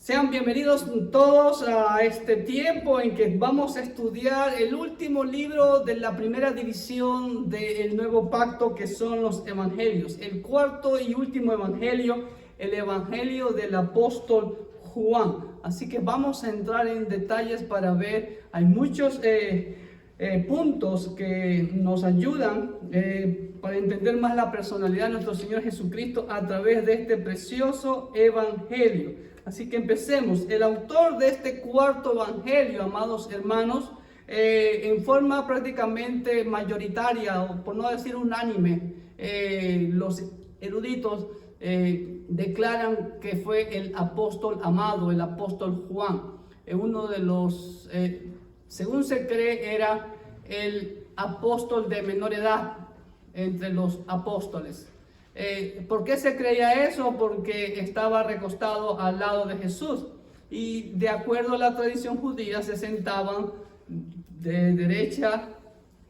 Sean bienvenidos todos a este tiempo en que vamos a estudiar el último libro de la primera división del Nuevo Pacto, que son los Evangelios. El cuarto y último Evangelio, el Evangelio del apóstol Juan. Así que vamos a entrar en detalles para ver, hay muchos puntos que nos ayudan para entender más la personalidad de nuestro Señor Jesucristo a través de este precioso Evangelio. Así que empecemos. El autor de este cuarto evangelio, amados hermanos, en forma prácticamente mayoritaria, o por no decir unánime, los eruditos declaran que fue el apóstol amado, el apóstol Juan. Uno de los, según se cree, era el apóstol de menor edad entre los apóstoles. ¿Por qué se creía eso? Porque estaba recostado al lado de Jesús y de acuerdo a la tradición judía se sentaban de derecha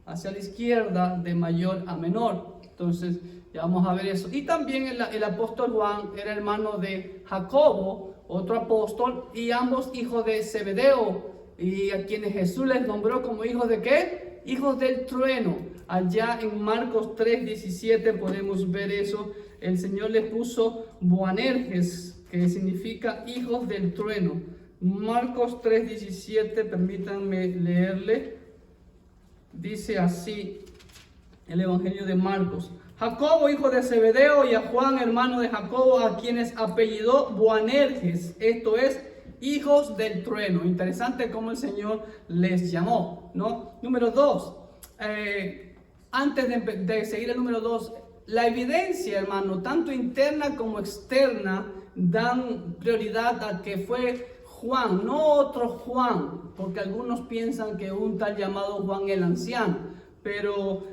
hacia la izquierda, de mayor a menor. Entonces ya vamos a ver eso. Y también el apóstol Juan era hermano de Jacobo, otro apóstol, y ambos hijos de Zebedeo, y a quienes Jesús les nombró como hijos de ¿qué? Hijos del trueno. Allá en Marcos 3:17 podemos ver eso. El Señor les puso Boanerges, que significa hijos del trueno. Marcos 3:17, permítanme leerle. Dice así el Evangelio de Marcos: Jacobo, hijo de Zebedeo, y a Juan, hermano de Jacobo, a quienes apellidó Boanerges, esto es, hijos del trueno. Interesante cómo el Señor les llamó, ¿no? Número 2. Antes de seguir el número 2, la evidencia, hermano, tanto interna como externa, dan prioridad a que fue Juan, no otro Juan, porque algunos piensan que un tal llamado Juan el anciano, pero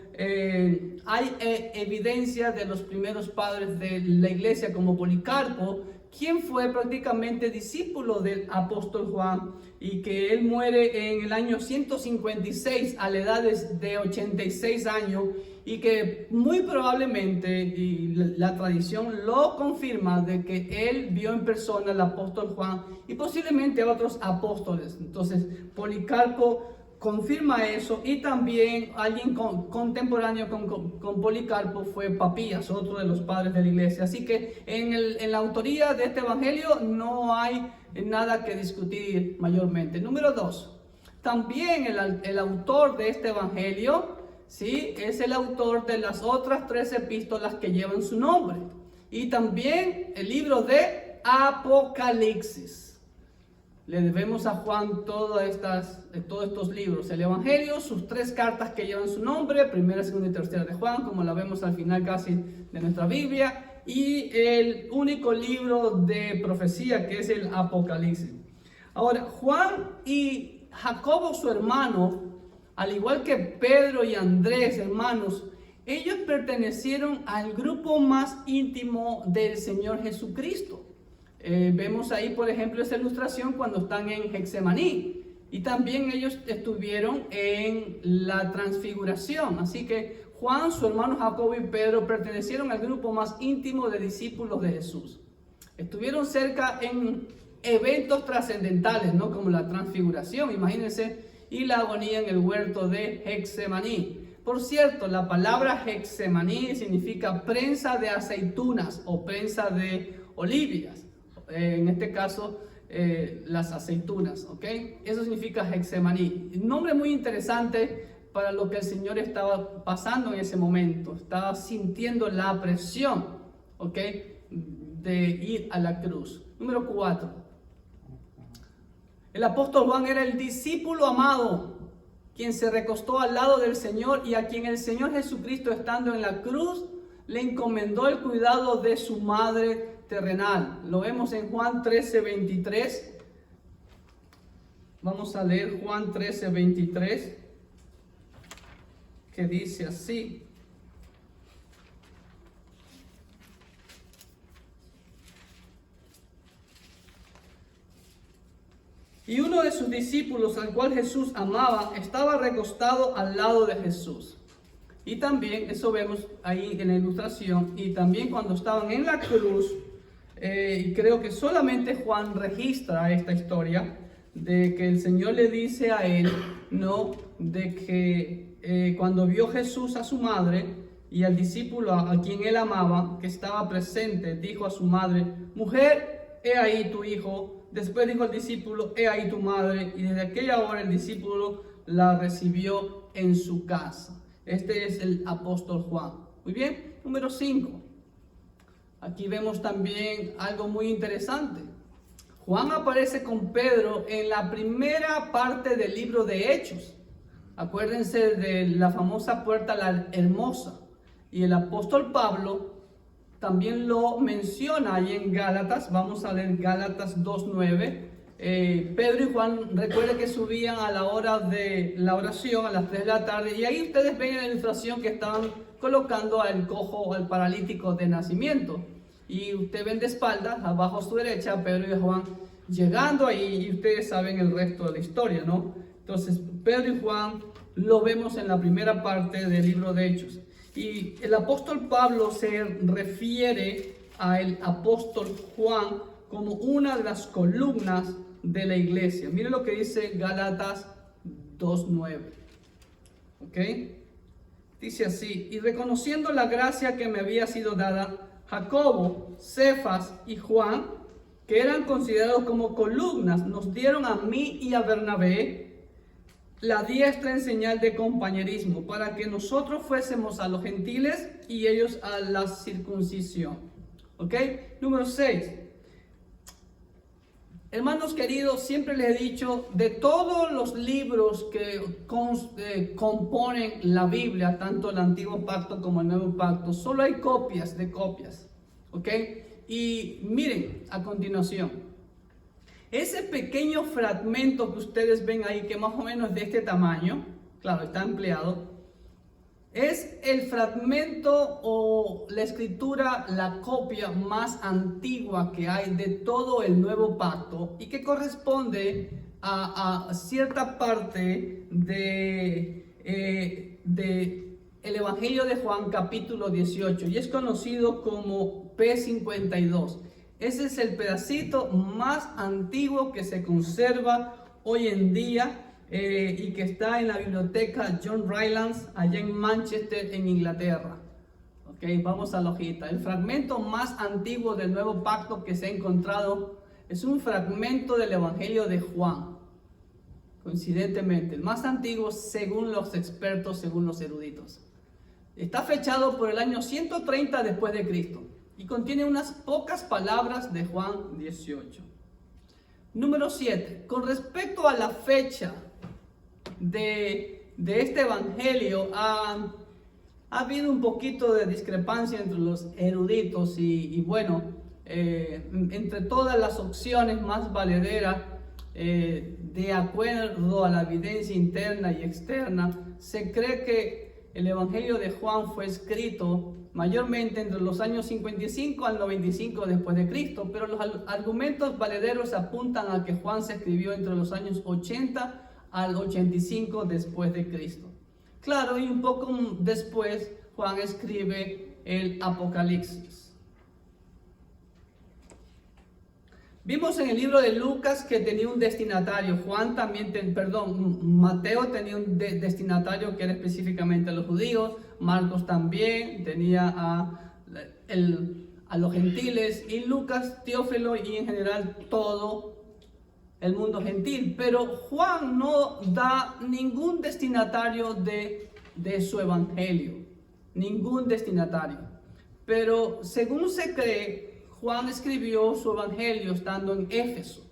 hay evidencia de los primeros padres de la iglesia, como Policarpo, quien fue prácticamente discípulo del apóstol Juan y que él muere en el año 156 a la edad de 86 años y que muy probablemente, y la tradición lo confirma, de que él vio en persona al apóstol Juan y posiblemente a otros apóstoles. Entonces Policarpo confirma eso, y también alguien contemporáneo con Policarpo fue Papías, otro de los padres de la iglesia. Así que en la autoría de este evangelio no hay nada que discutir mayormente. Número 2, también el autor de este evangelio, ¿sí?, es el autor de las otras 3 epístolas que llevan su nombre, y también el libro de Apocalipsis. Le debemos a Juan todos estos libros: el Evangelio, sus 3 cartas que llevan su nombre, primera, segunda y tercera de Juan, como la vemos al final casi de nuestra Biblia, y el único libro de profecía que es el Apocalipsis. Ahora, Juan y Jacobo, su hermano, al igual que Pedro y Andrés, hermanos, ellos pertenecieron al grupo más íntimo del Señor Jesucristo. Vemos ahí, por ejemplo, esa ilustración cuando están en Getsemaní, y también ellos estuvieron en la transfiguración. Así que Juan, su hermano Jacobo y Pedro pertenecieron al grupo más íntimo de discípulos de Jesús. Estuvieron cerca en eventos trascendentales, ¿no?, como la transfiguración, imagínense, y la agonía en el huerto de Getsemaní. Por cierto, la palabra Getsemaní significa prensa de aceitunas o prensa de olivas. En este caso, las aceitunas, ¿ok? Eso significa Getsemaní. Un nombre muy interesante para lo que el Señor estaba pasando en ese momento. Estaba sintiendo la presión, ¿ok?, de ir a la cruz. Número 4. El apóstol Juan era el discípulo amado, quien se recostó al lado del Señor y a quien el Señor Jesucristo, estando en la cruz, le encomendó el cuidado de su madre terrenal. Lo vemos en Juan 13:23. Vamos a leer Juan 13:23, que dice así: y uno de sus discípulos, al cual Jesús amaba, estaba recostado al lado de Jesús. Y también, eso vemos ahí en la ilustración, y también cuando estaban en la cruz, y creo que solamente Juan registra esta historia, de que el Señor le dice a él, ¿no?, de que cuando vio Jesús a su madre y al discípulo a quien él amaba, que estaba presente, dijo a su madre, mujer, he ahí tu hijo. Después dijo al discípulo, he ahí tu madre. Y desde aquella hora el discípulo la recibió en su casa. Este es el apóstol Juan. Muy bien, número 5. Aquí vemos también algo muy interesante. Juan aparece con Pedro en la primera parte del libro de Hechos. Acuérdense de la famosa puerta la hermosa. Y el apóstol Pablo también lo menciona ahí en Gálatas. Vamos a leer Gálatas 2:9. Pedro y Juan, recuerden que subían a la hora de la oración a las 3 de la tarde. Y ahí ustedes ven en la ilustración que estaban colocando al cojo o al paralítico de nacimiento. Y ustedes ven de espaldas, abajo a su derecha, Pedro y Juan llegando ahí, y ustedes saben el resto de la historia, ¿no? Entonces, Pedro y Juan lo vemos en la primera parte del libro de Hechos. Y el apóstol Pablo se refiere al apóstol Juan como una de las columnas de la iglesia. Miren lo que dice Gálatas 2:9. ¿Ok? Dice así, y reconociendo la gracia que me había sido dada, Jacobo, Cefas y Juan, que eran considerados como columnas, nos dieron a mí y a Bernabé la diestra en señal de compañerismo, para que nosotros fuésemos a los gentiles y ellos a la circuncisión. ¿Ok? Número 6. Hermanos queridos, siempre les he dicho, de todos los libros que componen la Biblia, tanto el Antiguo Pacto como el Nuevo Pacto, solo hay copias de copias. ¿Ok? Y miren a continuación, ese pequeño fragmento que ustedes ven ahí, que más o menos es de este tamaño, claro, está ampliado, es el fragmento o la escritura, la copia más antigua que hay de todo el Nuevo Pacto y que corresponde a cierta parte de el Evangelio de Juan capítulo 18 y es conocido como P52. Ese es el pedacito más antiguo que se conserva hoy en día y que está en la biblioteca John Rylands allá en Manchester, en Inglaterra. Ok, vamos a la hojita. El fragmento más antiguo del Nuevo Pacto que se ha encontrado es un fragmento del Evangelio de Juan. Coincidentemente, el más antiguo según los expertos, según los eruditos. Está fechado por el año 130 después de Cristo y contiene unas pocas palabras de Juan 18. Número 7. Con respecto a la fecha de este evangelio, ha habido un poquito de discrepancia entre los eruditos y bueno, entre todas las opciones más valederas, de acuerdo a la evidencia interna y externa, se cree que el Evangelio de Juan fue escrito mayormente entre los años 55 al 95 después de Cristo, pero los argumentos valederos apuntan a que Juan se escribió entre los años 80 al 85 después de Cristo. Claro, y un poco después Juan escribe el Apocalipsis. Vimos en el libro de Lucas que tenía un destinatario. Mateo tenía un destinatario que era específicamente a los judíos. Marcos también tenía a los gentiles. Y Lucas, Teófilo y en general todo el mundo gentil. Pero Juan no da ningún destinatario de su evangelio. Ningún destinatario. Pero según se cree, Juan escribió su evangelio estando en Éfeso.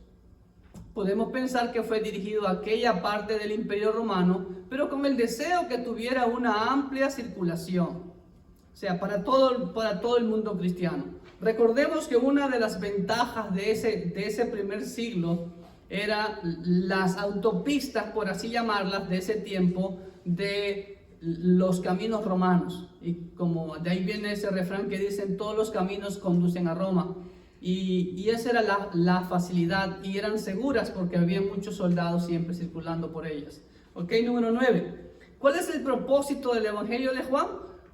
Podemos pensar que fue dirigido a aquella parte del Imperio Romano, pero con el deseo que tuviera una amplia circulación, o sea, para todo el mundo cristiano. Recordemos que una de las ventajas de ese primer siglo era las autopistas, por así llamarlas, de ese tiempo, de los caminos romanos, y como de ahí viene ese refrán que dicen todos los caminos conducen a Roma, y esa era la facilidad, y eran seguras porque había muchos soldados siempre circulando por ellas. Ok, número 9. ¿Cuál es el propósito del Evangelio de Juan?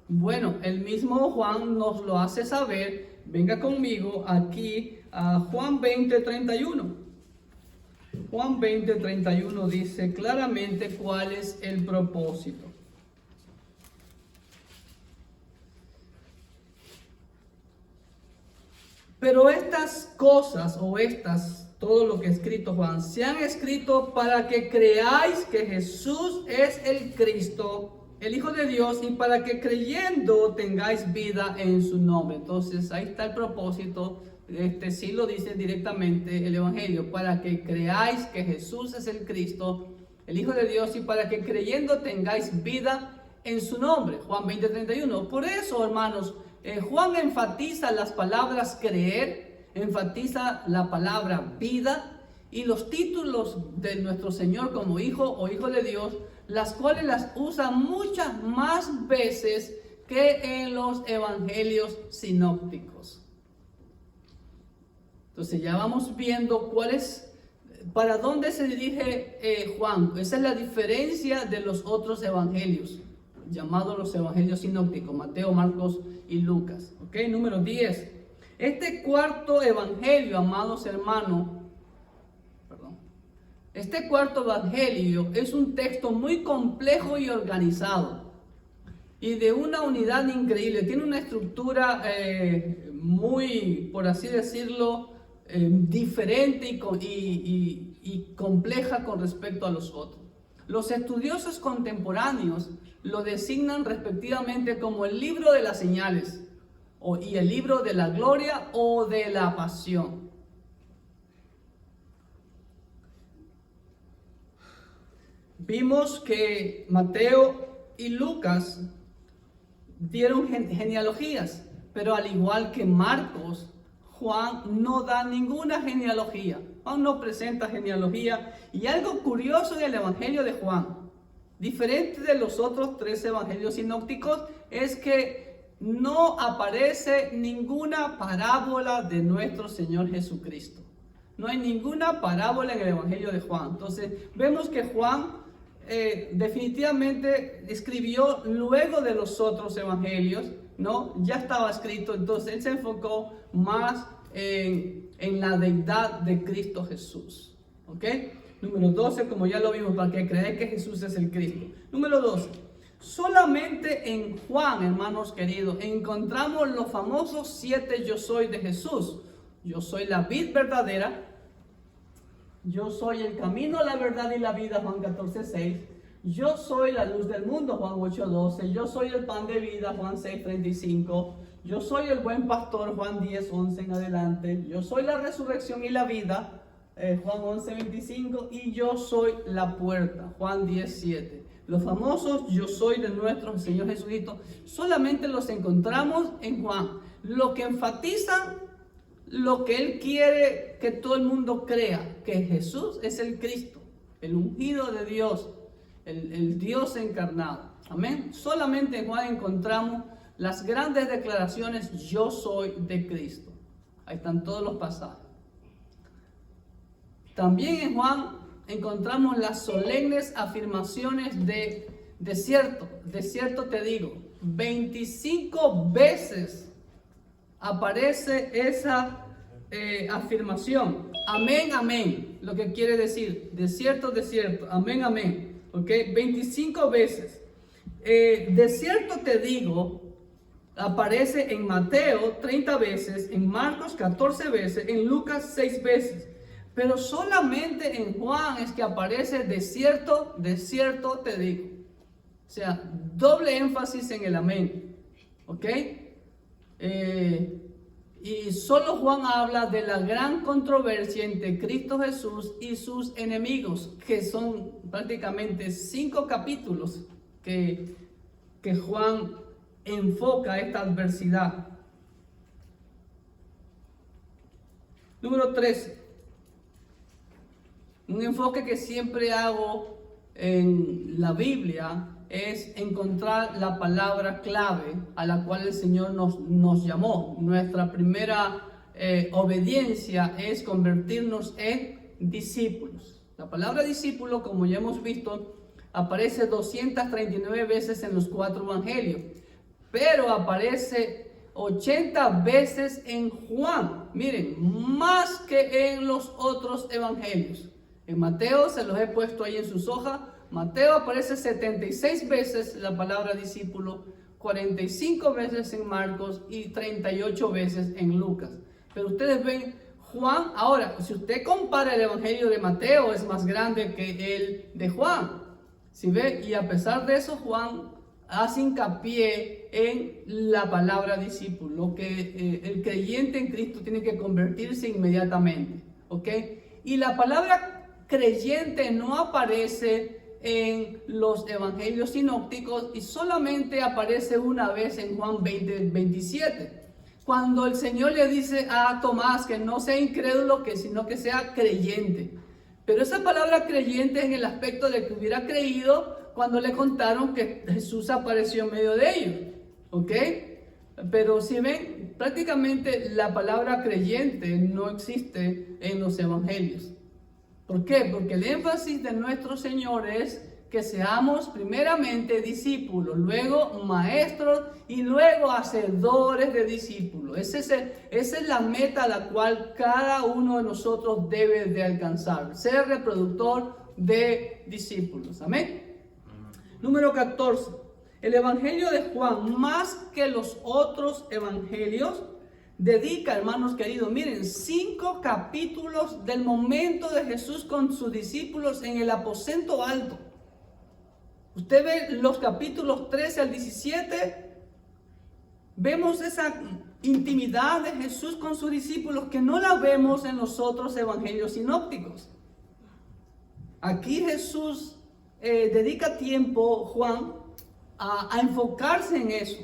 Bueno, el mismo Juan nos lo hace saber venga conmigo aquí a Juan 20:31. Juan 20:31 dice claramente cuál es el propósito. Pero estas cosas todo lo que ha escrito Juan, se han escrito para que creáis que Jesús es el Cristo, el Hijo de Dios, y para que creyendo tengáis vida en su nombre. Entonces ahí está el propósito. Sí lo dice directamente el Evangelio, para que creáis que Jesús es el Cristo, el Hijo de Dios, y para que creyendo tengáis vida en su nombre. Juan 20:31. Por eso, hermanos, Juan enfatiza las palabras creer, enfatiza la palabra vida y los títulos de nuestro Señor como Hijo o Hijo de Dios, las cuales las usa muchas más veces que en los evangelios sinópticos. Entonces ya vamos viendo para dónde se dirige Juan. Esa es la diferencia de los otros evangelios, llamados los evangelios sinópticos, Mateo, Marcos y Lucas. ¿Ok? Número 10. Este cuarto evangelio, amados hermanos, este cuarto evangelio es un texto muy complejo y organizado y de una unidad increíble. Tiene una estructura muy, por así decirlo, diferente y compleja con respecto a los otros. Los estudiosos contemporáneos lo designan respectivamente como el libro de las señales y el libro de la gloria o de la pasión. Vimos que Mateo y Lucas dieron genealogías, pero al igual que Marcos, Juan no da ninguna genealogía. Juan no presenta genealogía. Y algo curioso en el Evangelio de Juan, diferente de los otros 3 evangelios sinópticos, es que no aparece ninguna parábola de nuestro Señor Jesucristo. No hay ninguna parábola en el Evangelio de Juan. Entonces vemos que Juan definitivamente escribió luego de los otros evangelios, ¿no? Ya estaba escrito, entonces él se enfocó más en la deidad de Cristo Jesús. ¿Ok? Número 12, como ya lo vimos, para que creáis que Jesús es el Cristo. Número 12. Solamente en Juan, hermanos queridos, encontramos los famosos 7 yo soy de Jesús. Yo soy la vid verdadera. Yo soy el camino, la verdad y la vida, Juan 14:6. Yo soy la luz del mundo, Juan 8:12. Yo soy el pan de vida, Juan 6:35. Yo soy el buen pastor, Juan 10:11 en adelante. Yo soy la resurrección y la vida, Juan 11:25. Y yo soy la puerta, Juan 10:7. Los famosos yo soy de nuestro Señor Jesucristo solamente los encontramos en Juan. Lo que enfatizan, lo que él quiere que todo el mundo crea, que Jesús es el Cristo, el ungido de Dios, el Dios encarnado. Amén. Solamente en Juan encontramos las grandes declaraciones yo soy de Cristo. Ahí están todos los pasajes. También en Juan encontramos las solemnes afirmaciones de cierto te digo. 25 veces aparece esa afirmación. Amén, amén. Lo que quiere decir, de cierto, amén, amén. ¿Ok? 25 veces. De cierto te digo, aparece en Mateo 30 veces, en Marcos 14 veces, en Lucas 6 veces. Pero solamente en Juan es que aparece de cierto te digo. O sea, doble énfasis en el amén. ¿Ok? Y solo Juan habla de la gran controversia entre Cristo Jesús y sus enemigos, que son prácticamente 5 capítulos que Juan enfoca esta adversidad. Número 13. Un enfoque que siempre hago en la Biblia es encontrar la palabra clave a la cual el Señor nos llamó. Nuestra primera obediencia es convertirnos en discípulos. La palabra discípulo, como ya hemos visto, aparece 239 veces en los 4 evangelios, pero aparece 80 veces en Juan. Miren, más que en los otros evangelios. En Mateo se los he puesto ahí en sus hojas. Mateo aparece 76 veces la palabra discípulo, 45 veces en Marcos y 38 veces en Lucas. Pero ustedes ven Juan, ahora, si usted compara el evangelio de Mateo, es más grande que el de Juan. ¿Sí ve? Y a pesar de eso, Juan hace hincapié en la palabra discípulo, que el creyente en Cristo tiene que convertirse inmediatamente. ¿Ok? Y la palabra creyente no aparece en los evangelios sinópticos y solamente aparece una vez en Juan 20:27, cuando el Señor le dice a Tomás que no sea incrédulo, sino que sea creyente. Pero esa palabra creyente es en el aspecto de que hubiera creído cuando le contaron que Jesús apareció en medio de ellos. ¿Ok? Pero si ven, prácticamente la palabra creyente no existe en los evangelios. ¿Por qué? Porque el énfasis de nuestro Señor es que seamos primeramente discípulos, luego maestros y luego hacedores de discípulos. Esa es la meta a la cual cada uno de nosotros debe de alcanzar, ser reproductor de discípulos. Amén. Número 14. El evangelio de Juan, más que los otros evangelios, dedica, hermanos queridos, miren, 5 capítulos del momento de Jesús con sus discípulos en el aposento alto. Usted ve los capítulos 13 al 17, vemos esa intimidad de Jesús con sus discípulos que no la vemos en los otros evangelios sinópticos. Aquí Jesús dedica tiempo, Juan, a enfocarse en eso.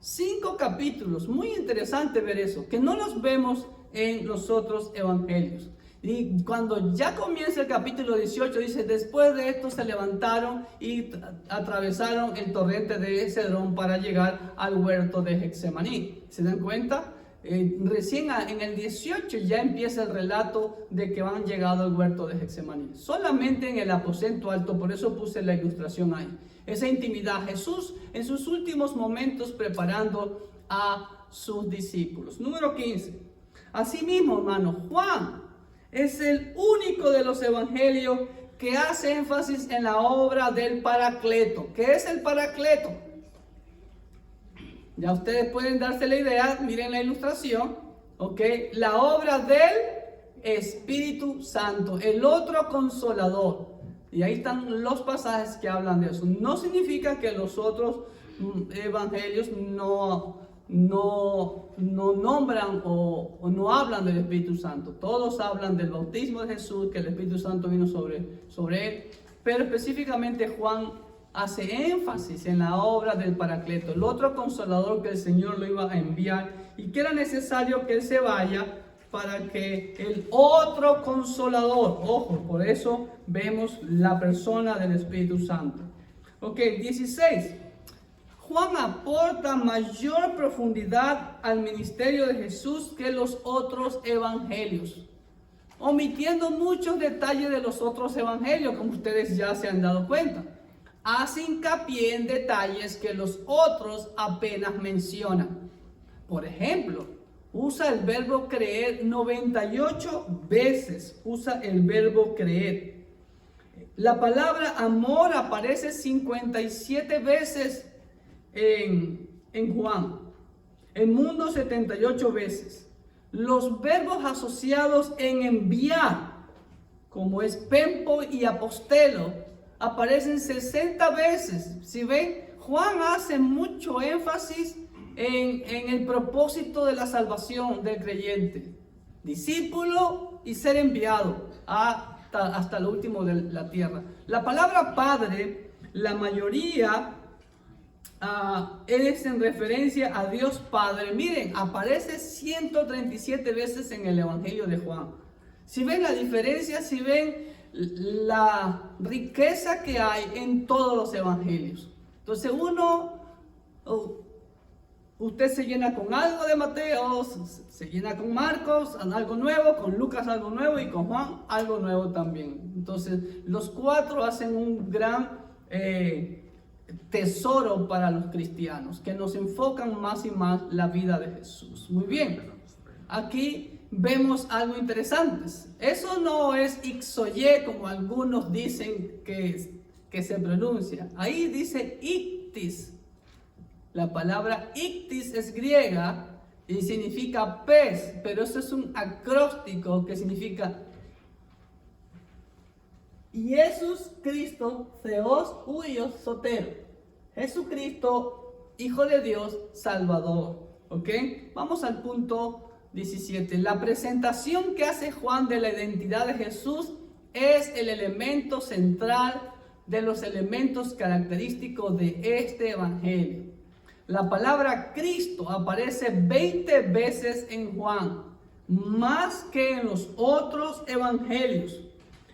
5 capítulos, muy interesante ver eso, que no los vemos en los otros evangelios. Y cuando ya comienza el capítulo 18, dice, después de esto se levantaron y atravesaron el torrente de Cedrón para llegar al huerto de Getsemaní. ¿Se dan cuenta? Recién en el 18 ya empieza el relato de que han llegado al huerto de Getsemaní. Solamente en el aposento alto, por eso puse la ilustración ahí. Esa intimidad, Jesús en sus últimos momentos preparando a sus discípulos. Número 15. Asimismo, hermano, Juan es el único de los evangelios que hace énfasis en la obra del Paracleto. ¿Qué es el Paracleto? Ya ustedes pueden darse la idea, miren la ilustración, ¿ok? La obra del Espíritu Santo, el otro consolador. Y ahí están los pasajes que hablan de eso. No significa que los otros evangelios no nombran o no hablan del Espíritu Santo. Todos hablan del bautismo de Jesús, que el Espíritu Santo vino sobre él. Pero específicamente Juan hace énfasis en la obra del Paracleto, el otro consolador que el Señor lo iba a enviar y que era necesario que él se vaya para que el otro consolador, ojo, por eso vemos la persona del Espíritu Santo. Ok, 16. Juan aporta mayor profundidad al ministerio de Jesús que los otros evangelios, omitiendo muchos detalles de los otros evangelios, como ustedes ya se han dado cuenta. Hace hincapié en detalles que los otros apenas mencionan. Por ejemplo, usa el verbo creer 98 veces. Usa el verbo creer. La palabra amor aparece 57 veces en Juan. El mundo 78 veces. Los verbos asociados en enviar, como es pempo y apostelo, aparecen 60 veces. Si ven, Juan hace mucho énfasis en el propósito de la salvación del creyente. Discípulo y ser enviado hasta lo último de la tierra. La palabra Padre, la mayoría es en referencia a Dios Padre. Miren, aparece 137 veces en el Evangelio de Juan. Si ven la diferencia, si ven la riqueza que hay en todos los evangelios. Entonces usted se llena con algo de Mateo, se llena con Marcos, algo nuevo, con Lucas algo nuevo y con Juan algo nuevo también. Entonces los 4 hacen un gran tesoro para los cristianos, que nos enfocan más y más la vida de Jesús. Muy bien, aquí vemos algo interesante. Eso no es ixoye como algunos dicen que se pronuncia. Ahí dice ictis. La palabra ictis es griega y significa pez, pero eso es un acróstico que significa Jesús Cristo Theos huios sotero. Jesucristo, Hijo de Dios, Salvador. ¿Ok? Vamos al punto 17. La presentación que hace Juan de la identidad de Jesús es el elemento central de los elementos característicos de este evangelio. La palabra Cristo aparece 20 veces en Juan, más que en los otros evangelios.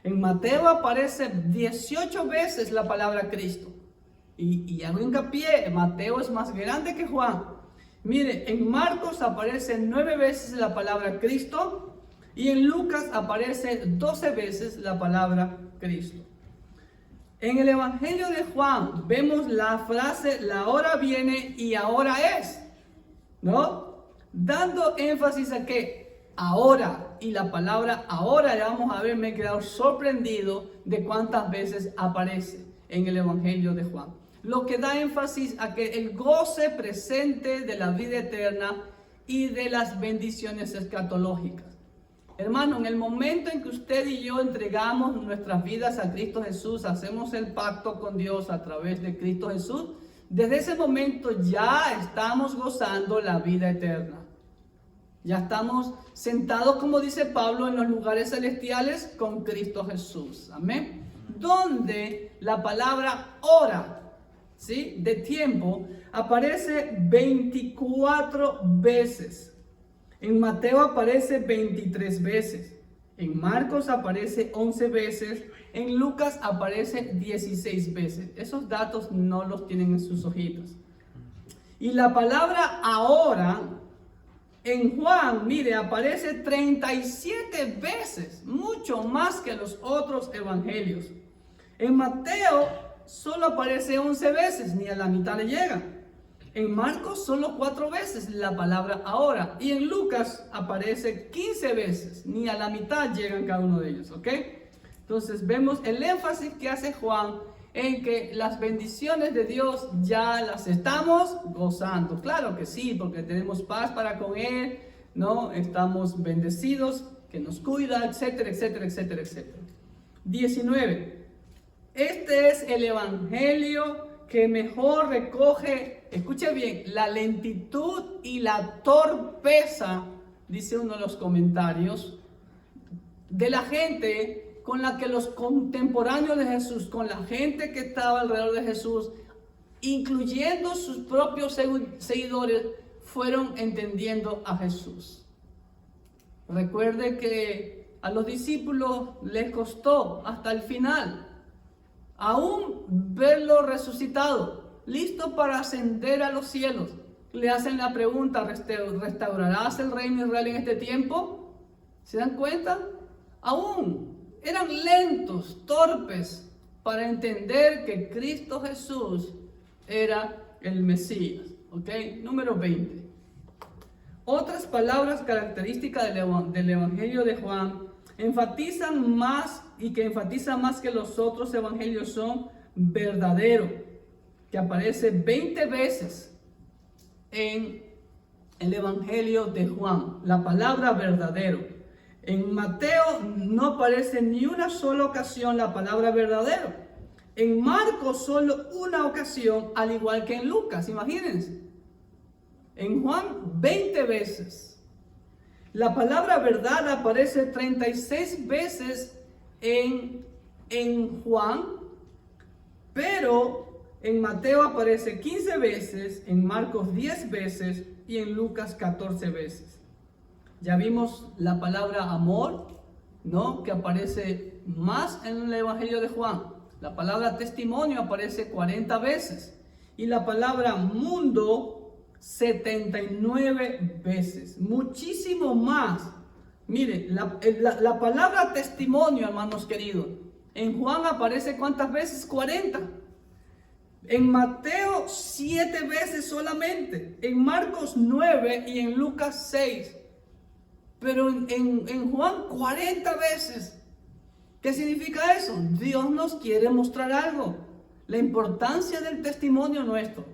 En Mateo aparece 18 veces la palabra Cristo. Y hago hincapié, Mateo es más grande que Juan. Mire, en Marcos aparece 9 veces la palabra Cristo y en Lucas aparece 12 veces la palabra Cristo. En el Evangelio de Juan vemos la frase, la hora viene y ahora es, ¿no? Dando énfasis a que ahora, y la palabra ahora, ya vamos a ver, me he quedado sorprendido de cuántas veces aparece en el Evangelio de Juan. Lo que da énfasis a que el goce presente de la vida eterna y de las bendiciones escatológicas. Hermano, en el momento en que usted y yo entregamos nuestras vidas a Cristo Jesús, hacemos el pacto con Dios a través de Cristo Jesús, desde ese momento ya estamos gozando la vida eterna. Ya estamos sentados, como dice Pablo, en los lugares celestiales con Cristo Jesús. Amén. Donde la palabra hora, ¿sí?, de tiempo, aparece 24 veces. En Mateo aparece 23 veces. En Marcos aparece 11 veces. En Lucas aparece 16 veces. Esos datos no los tienen en sus hojitas. Y la palabra ahora en Juan, mire, aparece 37 veces, mucho más que los otros evangelios. En Mateo solo aparece 11 veces, ni a la mitad le llega. En Marcos solo 4 veces la palabra ahora. Y en Lucas aparece 15 veces, ni a la mitad llegan cada uno de ellos, ¿ok? Entonces vemos el énfasis que hace Juan en que las bendiciones de Dios ya las estamos gozando. Claro que sí, porque tenemos paz para con Él, ¿no? Estamos bendecidos, que nos cuida, etcétera, etcétera, etcétera, etcétera. 19. Este es el evangelio que mejor recoge, escuche bien, la lentitud y la torpeza, dice uno de los comentarios, de la gente con la que los contemporáneos de Jesús, con la gente que estaba alrededor de Jesús, incluyendo sus propios seguidores, fueron entendiendo a Jesús. Recuerde que a los discípulos les costó hasta el final aún verlo resucitado, listo para ascender a los cielos. Le hacen la pregunta, ¿restaurarás el reino de Israel en este tiempo? ¿Se dan cuenta? Aún eran lentos, torpes para entender que Cristo Jesús era el Mesías. ¿Ok? Número 20. Otras palabras características del Evangelio de Juan enfatizan más que los otros evangelios son verdadero, que aparece 20 veces en el Evangelio de Juan, la palabra verdadero. En Mateo no aparece ni una sola ocasión la palabra verdadero. En Marcos solo una ocasión, al igual que en Lucas, imagínense. En Juan 20 veces. La palabra verdad aparece 36 veces en Juan, pero en Mateo aparece 15 veces, en Marcos 10 veces y en Lucas 14 veces. Ya vimos la palabra amor, ¿no?, que aparece más en el Evangelio de Juan. La palabra testimonio aparece 40 veces y la palabra mundo 79 veces, muchísimo más. Mire, la palabra testimonio, hermanos queridos, en Juan aparece ¿cuántas veces? 40. En Mateo 7 veces solamente, en Marcos 9 y en Lucas 6, pero en Juan 40 veces. ¿Qué significa eso? Dios nos quiere mostrar algo, la importancia del testimonio nuestro,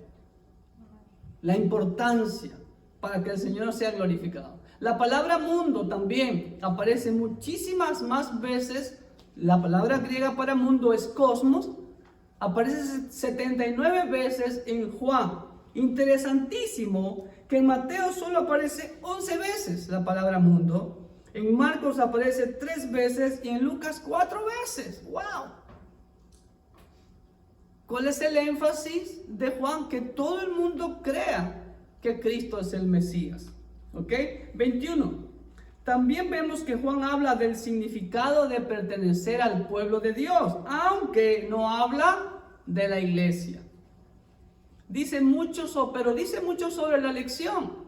la importancia para que el Señor sea glorificado. La palabra mundo también aparece muchísimas más veces. La palabra griega para mundo es cosmos. Aparece 79 veces en Juan. Interesantísimo que en Mateo solo aparece 11 veces la palabra mundo. En Marcos aparece 3 veces y en Lucas 4 veces. ¡Wow! ¿Cuál es el énfasis de Juan? Que todo el mundo crea que Cristo es el Mesías. ¿Ok? 21. También vemos que Juan habla del significado de pertenecer al pueblo de Dios, aunque no habla de la iglesia. Pero dice mucho sobre la elección.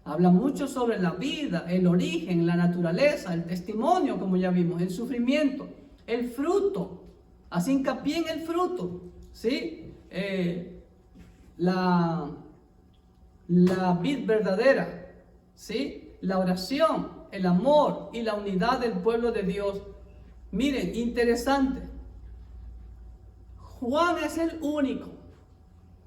Habla mucho sobre la vida, el origen, la naturaleza, el testimonio, como ya vimos, el sufrimiento, el fruto. Hace hincapié en el fruto, ¿sí? La vid verdadera, ¿sí? La oración, el amor y la unidad del pueblo de Dios. Miren, interesante. Juan es el único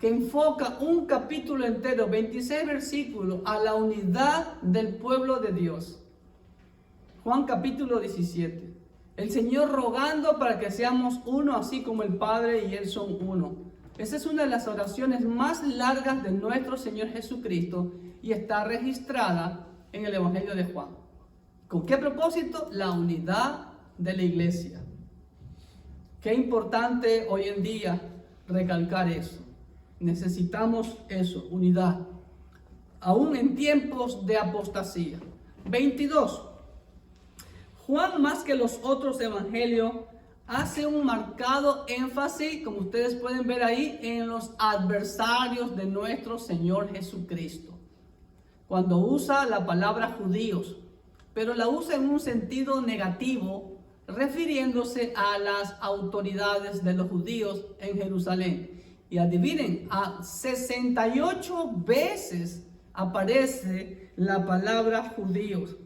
que enfoca un capítulo entero, 26 versículos, a la unidad del pueblo de Dios. Juan capítulo 17. El Señor rogando para que seamos uno, así como el Padre y Él son uno. Esa es una de las oraciones más largas de nuestro Señor Jesucristo y está registrada en el Evangelio de Juan. ¿Con qué propósito? La unidad de la iglesia. Qué importante hoy en día recalcar eso. Necesitamos eso, unidad. Aún en tiempos de apostasía. 22. Juan, más que los otros evangelios, hace un marcado énfasis, como ustedes pueden ver ahí, en los adversarios de nuestro Señor Jesucristo. Cuando usa la palabra judíos, pero la usa en un sentido negativo, refiriéndose a las autoridades de los judíos en Jerusalén. Y adivinen, a 68 veces aparece la palabra judíos.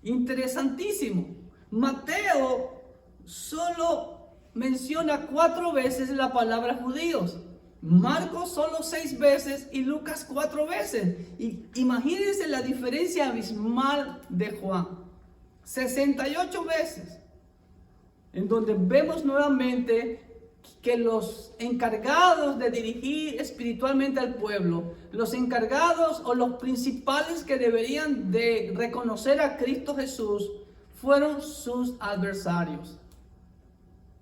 Interesantísimo. Mateo solo menciona 4 veces la palabra judíos. Marcos solo 6 veces y Lucas 4 veces. Y imagínense la diferencia abismal de Juan. 68 veces. En donde vemos nuevamente que los encargados de dirigir espiritualmente al pueblo, los encargados o los principales que deberían de reconocer a Cristo Jesús, fueron sus adversarios.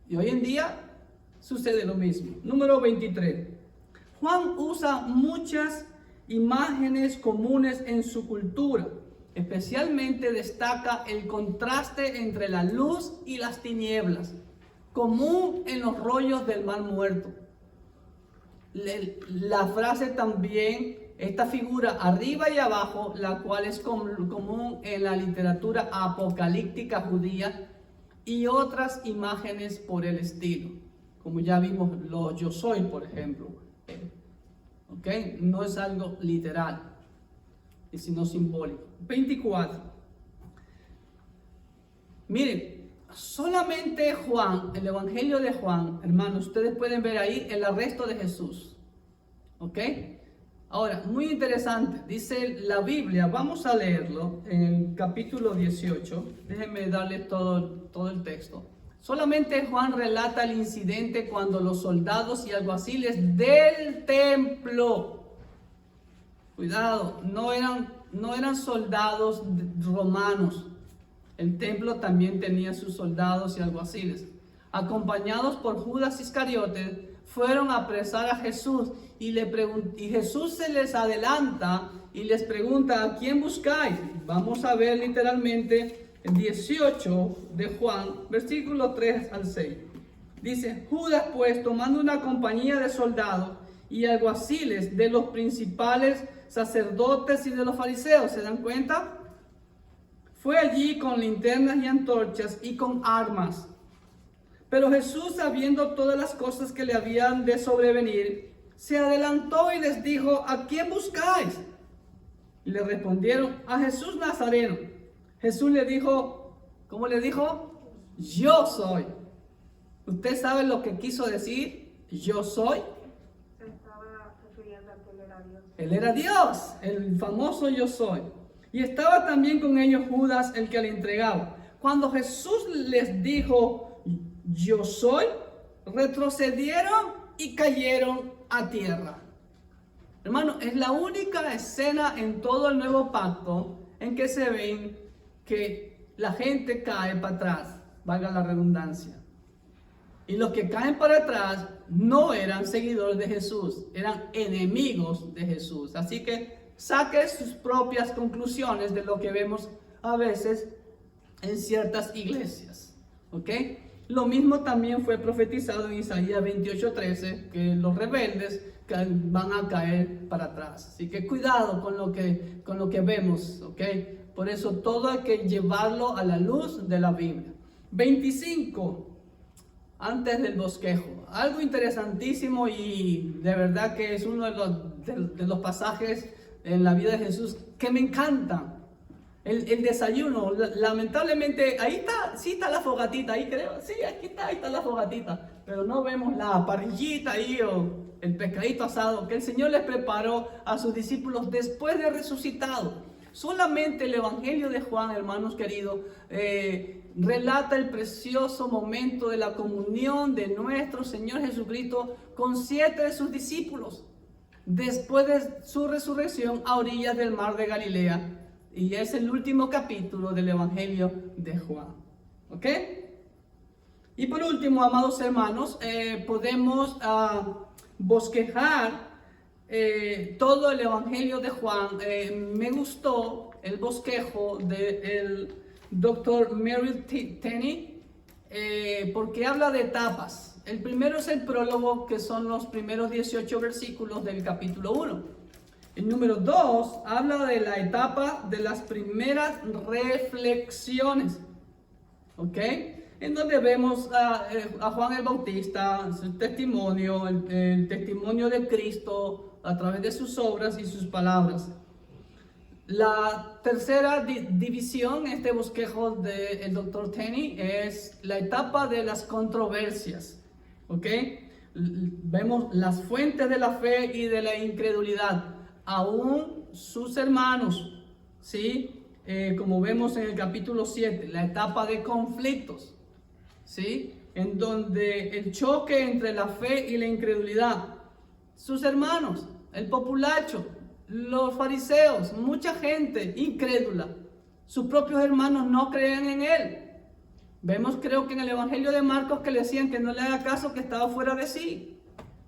Y hoy en día sucede lo mismo. Número 23. Juan usa muchas imágenes comunes en su cultura. Especialmente destaca el contraste entre la luz y las tinieblas, común en los rollos del mar muerto. La frase también, esta figura arriba y abajo, la cual es común en la literatura apocalíptica judía, y otras imágenes por el estilo, como ya vimos los yo soy, por ejemplo. ¿Ok? No es algo literal, sino simbólico. 24. Miren, solamente Juan, el Evangelio de Juan, hermanos, ustedes pueden ver ahí el arresto de Jesús. ¿Ok? Ahora, muy interesante, dice la Biblia, vamos a leerlo en el capítulo 18. Déjenme darle todo el texto. Solamente Juan relata el incidente cuando los soldados y alguaciles del templo, cuidado, no eran soldados romanos. El templo también tenía sus soldados y alguaciles, acompañados por Judas Iscariote, fueron a apresar a Jesús y Jesús se les adelanta y les pregunta: ¿a quién buscáis? Vamos a ver literalmente el 18 de Juan, versículo 3 al 6. Dice: Judas pues, tomando una compañía de soldados y alguaciles de los principales sacerdotes y de los fariseos, ¿se dan cuenta? Fue allí con linternas y antorchas y con armas. Pero Jesús, sabiendo todas las cosas que le habían de sobrevenir, se adelantó y les dijo: ¿a quién buscáis? Y le respondieron: a Jesús Nazareno. Jesús le dijo, ¿cómo le dijo? Yo soy. ¿Usted sabe lo que quiso decir? Yo soy. Se estaba refiriendo a que él era Dios. Él era Dios, el famoso yo soy. Y estaba también con ellos Judas, el que le entregaba. Cuando Jesús les dijo yo soy, retrocedieron y cayeron a tierra. Hermano, es la única escena en todo el nuevo pacto en que se ven que la gente cae para atrás, valga la redundancia. Y los que caen para atrás no eran seguidores de Jesús, eran enemigos de Jesús. Así que saque sus propias conclusiones de lo que vemos a veces en ciertas iglesias. ¿Ok? Lo mismo también fue profetizado en Isaías 28:13, que los rebeldes van a caer para atrás. Así que cuidado con lo que vemos. ¿Ok? Por eso todo hay que llevarlo a la luz de la Biblia. 25. Antes del bosquejo, algo interesantísimo y de verdad que es uno de los pasajes en la vida de Jesús que me encantan. El desayuno, lamentablemente, ahí está, sí está la fogatita, ahí creo, sí, aquí está, ahí está la fogatita, pero no vemos la parrillita ahí o el pescadito asado que el Señor les preparó a sus discípulos después de resucitado. Solamente el Evangelio de Juan, hermanos queridos, relata el precioso momento de la comunión de nuestro Señor Jesucristo con 7 de sus discípulos, después de su resurrección a orillas del mar de Galilea. Y es el último capítulo del Evangelio de Juan. ¿Ok? Y por último, amados hermanos, podemos bosquejar todo el Evangelio de Juan. Me gustó el bosquejo del Dr. Merrill Tenney, porque habla de etapas. El primero es el prólogo, que son los primeros 18 versículos del capítulo 1. El número 2 habla de la etapa de las primeras reflexiones, ¿ok? En donde vemos a Juan el Bautista, su testimonio, el testimonio de Cristo a través de sus obras y sus palabras. La tercera división, este bosquejo del Dr. Tenney, es la etapa de las controversias, ¿ok? Vemos las fuentes de la fe y de la incredulidad. Aún sus hermanos, ¿sí? Como vemos en el capítulo 7, la etapa de conflictos, ¿sí? En donde el choque entre la fe y la incredulidad. Sus hermanos, el populacho, los fariseos, mucha gente incrédula. Sus propios hermanos no creían en él. Vemos, creo que en el Evangelio de Marcos, que le decían que no le haga caso, que estaba fuera de sí.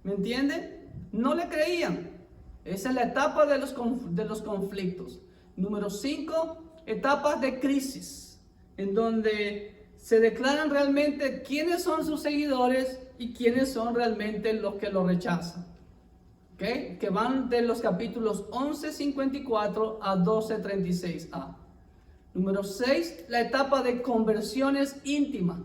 ¿Me entiende? No le creían. Esa es la etapa de los conflictos. Número 5, etapas de crisis, en donde se declaran realmente quiénes son sus seguidores y quiénes son realmente los que lo rechazan. ¿Okay? Que van de los capítulos 11:54 a 12:36a. Número 6, la etapa de conversiones íntimas.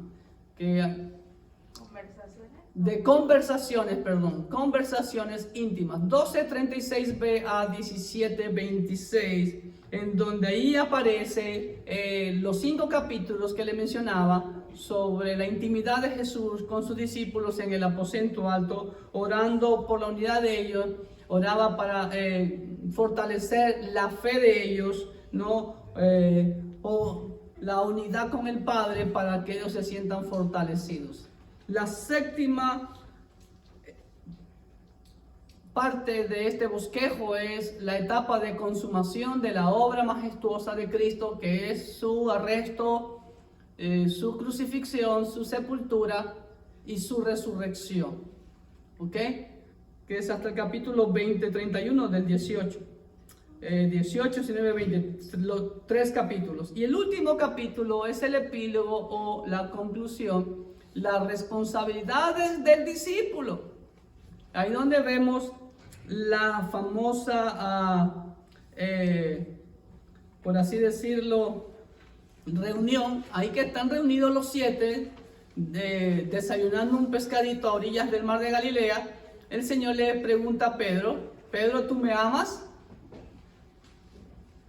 Conversaciones íntimas, 12:36b a 17:26, en donde ahí aparece los 5 capítulos que le mencionaba sobre la intimidad de Jesús con sus discípulos en el aposento alto, orando por la unidad de ellos, oraba para fortalecer la fe de ellos, ¿no? O la unidad con el Padre para que ellos se sientan fortalecidos. La séptima parte de este bosquejo es la etapa de consumación de la obra majestuosa de Cristo, que es su arresto, su crucifixión, su sepultura y su resurrección. ¿Ok? Que es hasta el capítulo 20-31 del 18. 18, 19, 20, los 3 capítulos. Y el último capítulo es el epílogo o la conclusión, las responsabilidades del discípulo. Ahí donde vemos la famosa, por así decirlo, reunión. Ahí que están reunidos los 7, desayunando un pescadito a orillas del mar de Galilea, el Señor le pregunta a Pedro, Pedro, ¿tú me amas?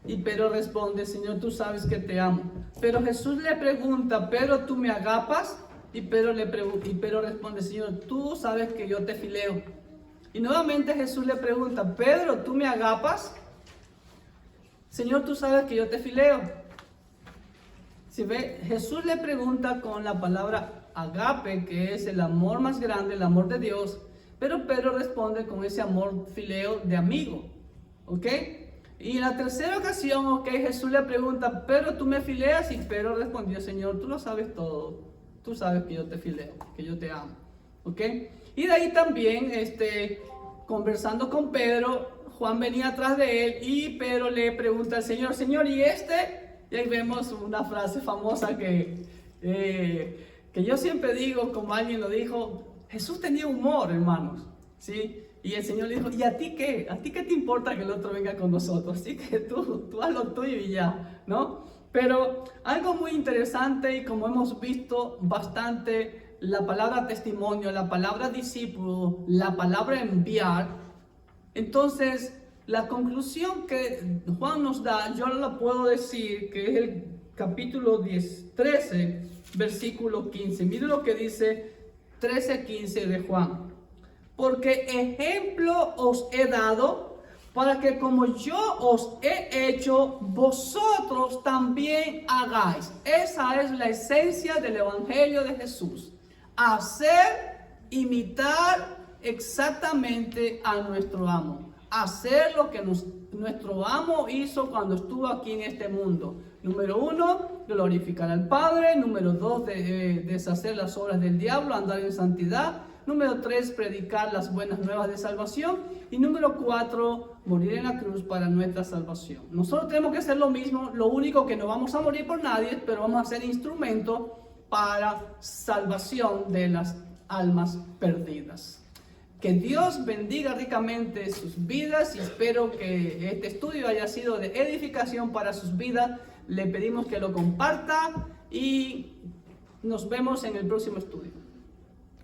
Y Pedro responde, Señor, tú sabes que te amo. Pero Jesús le pregunta, Pedro, ¿tú me agapas? Y Pedro responde, Señor, tú sabes que yo te fileo. Y nuevamente Jesús le pregunta, Pedro, ¿tú me agapas? Señor, tú sabes que yo te fileo. Si ve, Jesús le pregunta con la palabra agape, que es el amor más grande, el amor de Dios. Pero Pedro responde con ese amor fileo de amigo. ¿Ok? Y en la tercera ocasión, ok, Jesús le pregunta, Pedro, ¿tú me fileas? Y Pedro respondió, Señor, tú lo sabes todo. Tú sabes que yo te fileo, que yo te amo. ¿Ok? Y de ahí también, conversando con Pedro, Juan venía atrás de él y Pedro le pregunta al Señor, Señor, ¿y este? Y ahí vemos una frase famosa que yo siempre digo, como alguien lo dijo, Jesús tenía humor, hermanos, ¿sí? Y el Señor le dijo, ¿y a ti qué? ¿A ti qué te importa que el otro venga con nosotros? Así que tú haz lo tuyo y ya, ¿no? Pero algo muy interesante y como hemos visto bastante, la palabra testimonio, la palabra discípulo, la palabra enviar. Entonces, la conclusión que Juan nos da, yo la puedo decir, que es el capítulo 13, versículo 15. Miren lo que dice 13:15 de Juan. Porque ejemplo os he dado para que como yo os he hecho, vosotros también hagáis. Esa es la esencia del Evangelio de Jesús. Hacer, imitar exactamente a nuestro amo. Hacer lo que nuestro amo hizo cuando estuvo aquí en este mundo. Número 1, glorificar al Padre. Número 2, deshacer las obras del diablo, andar en santidad. Número 3, predicar las buenas nuevas de salvación. Y número 4, morir en la cruz para nuestra salvación. Nosotros tenemos que hacer lo mismo, lo único que no vamos a morir por nadie, pero vamos a ser instrumento para salvación de las almas perdidas. Que Dios bendiga ricamente sus vidas y espero que este estudio haya sido de edificación para sus vidas. Le pedimos que lo comparta y nos vemos en el próximo estudio.